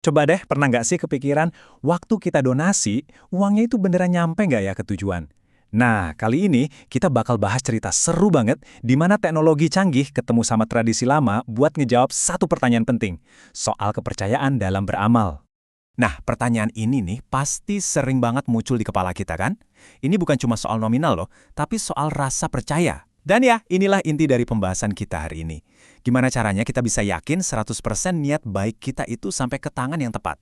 Coba deh, pernah nggak sih kepikiran, waktu kita donasi, uangnya itu beneran nyampe nggak ya ke tujuan? Nah, kali ini kita bakal bahas cerita seru banget di mana teknologi canggih ketemu sama tradisi lama buat ngejawab satu pertanyaan penting, soal kepercayaan dalam beramal. Nah, pertanyaan ini nih pasti sering banget muncul di kepala kita kan? Ini bukan cuma soal nominal loh, tapi soal rasa percaya. Dan ya, inilah inti dari pembahasan kita hari ini. Gimana caranya kita bisa yakin 100% niat baik kita itu sampai ke tangan yang tepat?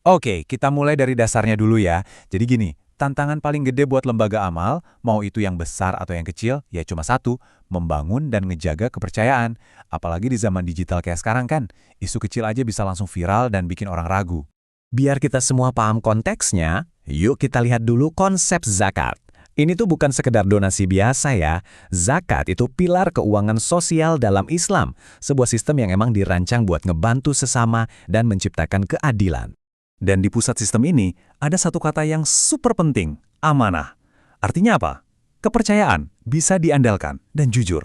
Oke, kita mulai dari dasarnya dulu ya. Jadi gini, tantangan paling gede buat lembaga amal, mau itu yang besar atau yang kecil, ya cuma satu, membangun dan ngejaga kepercayaan. Apalagi di zaman digital kayak sekarang kan, isu kecil aja bisa langsung viral dan bikin orang ragu. Biar kita semua paham konteksnya, yuk kita lihat dulu konsep zakat. Ini tuh bukan sekedar donasi biasa ya. Zakat itu pilar keuangan sosial dalam Islam, sebuah sistem yang emang dirancang buat ngebantu sesama dan menciptakan keadilan. Dan di pusat sistem ini, ada satu kata yang super penting, amanah. Artinya apa? Kepercayaan, bisa diandalkan, dan jujur.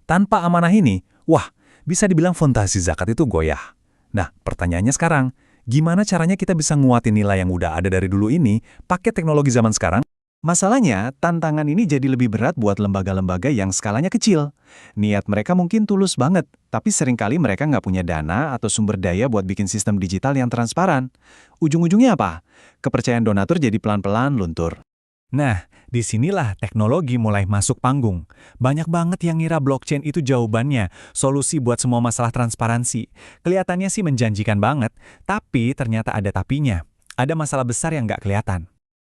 Tanpa amanah ini, wah, bisa dibilang fondasi zakat itu goyah. Nah, pertanyaannya sekarang, gimana caranya kita bisa nguatin nilai yang udah ada dari dulu ini pakai teknologi zaman sekarang? Masalahnya, tantangan ini jadi lebih berat buat lembaga-lembaga yang skalanya kecil. Niat mereka mungkin tulus banget, tapi seringkali mereka nggak punya dana atau sumber daya buat bikin sistem digital yang transparan. Ujung-ujungnya apa? Kepercayaan donatur jadi pelan-pelan luntur. Nah, disinilah teknologi mulai masuk panggung. Banyak banget yang ngira blockchain itu jawabannya, solusi buat semua masalah transparansi. Kelihatannya sih menjanjikan banget, tapi ternyata ada tapinya. Ada masalah besar yang nggak kelihatan.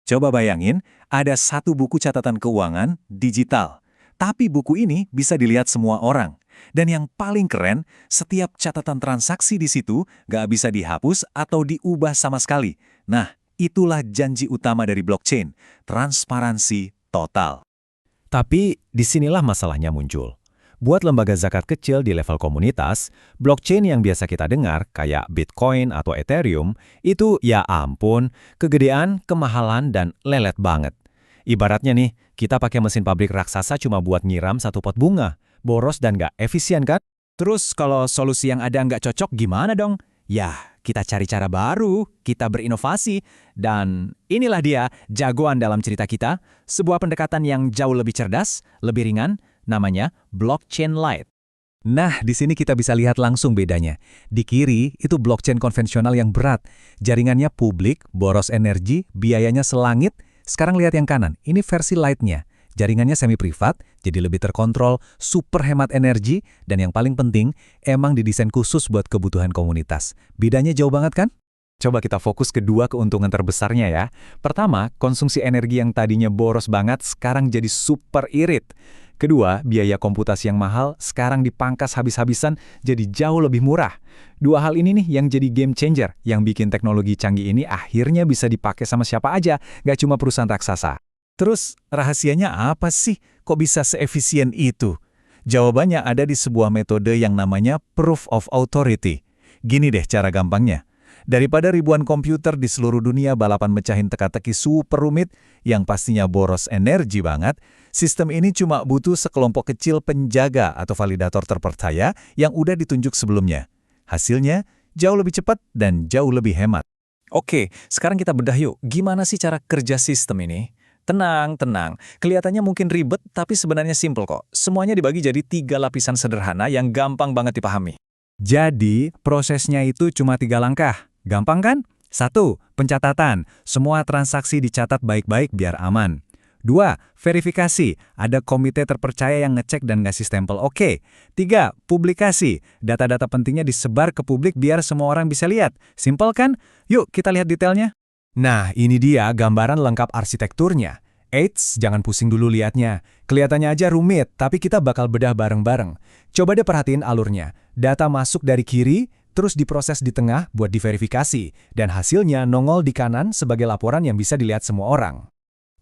Coba bayangin, ada satu buku catatan keuangan digital. Tapi buku ini bisa dilihat semua orang. Dan yang paling keren, setiap catatan transaksi di situ nggak bisa dihapus atau diubah sama sekali. Nah, itulah janji utama dari blockchain, transparansi total. Tapi disinilah masalahnya muncul. Buat lembaga zakat kecil di level komunitas, blockchain yang biasa kita dengar kayak Bitcoin atau Ethereum, itu ya ampun, kegedean, kemahalan, dan lelet banget. Ibaratnya nih, kita pakai mesin pabrik raksasa cuma buat nyiram satu pot bunga. Boros dan nggak efisien kan? Terus kalau solusi yang ada nggak cocok gimana dong? Ya, kita cari cara baru, kita berinovasi, dan inilah dia jagoan dalam cerita kita, sebuah pendekatan yang jauh lebih cerdas, lebih ringan, namanya blockchain light. Nah, di sini kita bisa lihat langsung bedanya. Di kiri, itu blockchain konvensional yang berat. Jaringannya publik, boros energi, biayanya selangit. Sekarang lihat yang kanan, ini versi light-nya. Jaringannya semi-privat, jadi lebih terkontrol, super hemat energi, dan yang paling penting, emang didesain khusus buat kebutuhan komunitas. Bedanya jauh banget kan? Coba kita fokus ke dua keuntungan terbesarnya ya. Pertama, konsumsi energi yang tadinya boros banget, sekarang jadi super irit. Kedua, biaya komputasi yang mahal sekarang dipangkas habis-habisan jadi jauh lebih murah. Dua hal ini nih yang jadi game changer, yang bikin teknologi canggih ini akhirnya bisa dipakai sama siapa aja, nggak cuma perusahaan raksasa. Terus, rahasianya apa sih? Kok bisa seefisien itu? Jawabannya ada di sebuah metode yang namanya Proof of Authority. Gini deh cara gampangnya. Daripada ribuan komputer di seluruh dunia balapan mecahin teka-teki super rumit yang pastinya boros energi banget, sistem ini cuma butuh sekelompok kecil penjaga atau validator terpercaya yang udah ditunjuk sebelumnya. Hasilnya jauh lebih cepat dan jauh lebih hemat. Oke, sekarang kita bedah yuk, gimana sih cara kerja sistem ini? Tenang, tenang. Kelihatannya mungkin ribet, tapi sebenarnya simple kok. Semuanya dibagi jadi 3 lapisan sederhana yang gampang banget dipahami. Jadi, prosesnya itu cuma 3 langkah. Gampang kan? 1. Pencatatan. Semua transaksi dicatat baik-baik biar aman. 2. Verifikasi. Ada komite terpercaya yang ngecek dan ngasih stempel oke. 3. Publikasi. Data-data pentingnya disebar ke publik biar semua orang bisa lihat. Simpel kan? Yuk kita lihat detailnya. Nah, ini dia gambaran lengkap arsitekturnya. Eits, jangan pusing dulu liatnya. Kelihatannya aja rumit, tapi kita bakal bedah bareng-bareng. Coba deh perhatiin alurnya. Data masuk dari kiri, terus diproses di tengah buat diverifikasi, dan hasilnya nongol di kanan sebagai laporan yang bisa dilihat semua orang.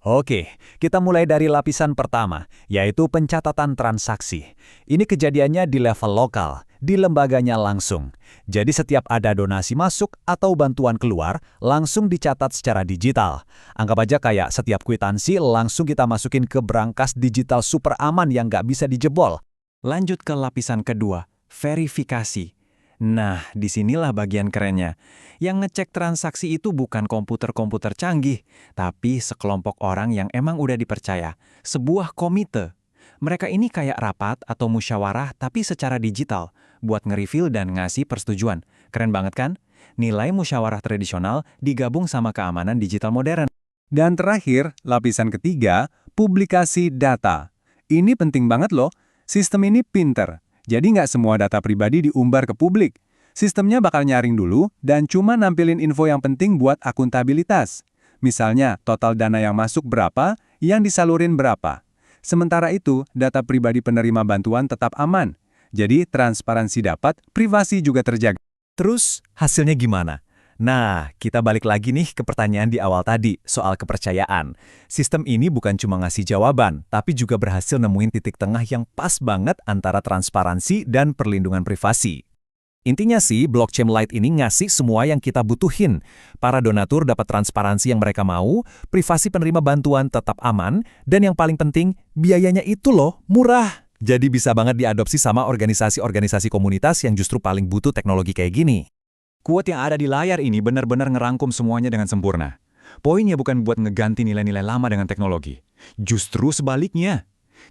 Oke, kita mulai dari lapisan pertama, yaitu pencatatan transaksi. Ini kejadiannya di level lokal, di lembaganya langsung. Jadi setiap ada donasi masuk atau bantuan keluar, langsung dicatat secara digital. Anggap aja kayak setiap kwitansi langsung kita masukin ke brankas digital super aman yang nggak bisa dijebol. Lanjut ke lapisan kedua, verifikasi. Nah, disinilah bagian kerennya. Yang ngecek transaksi itu bukan komputer-komputer canggih, tapi sekelompok orang yang emang udah dipercaya. Sebuah komite. Mereka ini kayak rapat atau musyawarah tapi secara digital, buat nge-reveal dan ngasih persetujuan. Keren banget kan? Nilai musyawarah tradisional digabung sama keamanan digital modern. Dan terakhir, lapisan ketiga, publikasi data. Ini penting banget loh. Sistem ini pinter. Jadi nggak semua data pribadi diumbar ke publik. Sistemnya bakal nyaring dulu dan cuma nampilin info yang penting buat akuntabilitas. Misalnya, total dana yang masuk berapa, yang disalurin berapa. Sementara itu, data pribadi penerima bantuan tetap aman. Jadi, transparansi dapat, privasi juga terjaga. Terus, hasilnya gimana? Nah, kita balik lagi nih ke pertanyaan di awal tadi, soal kepercayaan. Sistem ini bukan cuma ngasih jawaban, tapi juga berhasil nemuin titik tengah yang pas banget antara transparansi dan perlindungan privasi. Intinya sih, blockchain Lite ini ngasih semua yang kita butuhin. Para donatur dapat transparansi yang mereka mau, privasi penerima bantuan tetap aman, dan yang paling penting, biayanya itu loh, murah. Jadi bisa banget diadopsi sama organisasi-organisasi komunitas yang justru paling butuh teknologi kayak gini. Quote yang ada di layar ini benar-benar ngerangkum semuanya dengan sempurna. Poinnya bukan buat ngeganti nilai-nilai lama dengan teknologi. Justru sebaliknya.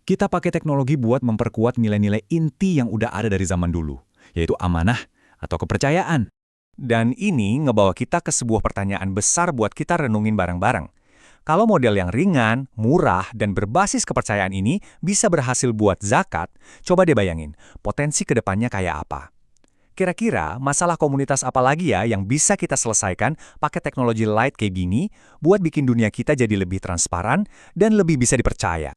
Kita pakai teknologi buat memperkuat nilai-nilai inti yang udah ada dari zaman dulu, yaitu amanah atau kepercayaan. Dan ini ngebawa kita ke sebuah pertanyaan besar buat kita renungin bareng-bareng. Kalau model yang ringan, murah, dan berbasis kepercayaan ini bisa berhasil buat zakat, coba deh bayangin, potensi kedepannya kayak apa? Kira-kira masalah komunitas apa lagi ya yang bisa kita selesaikan pakai teknologi Lite kayak gini buat bikin dunia kita jadi lebih transparan dan lebih bisa dipercaya?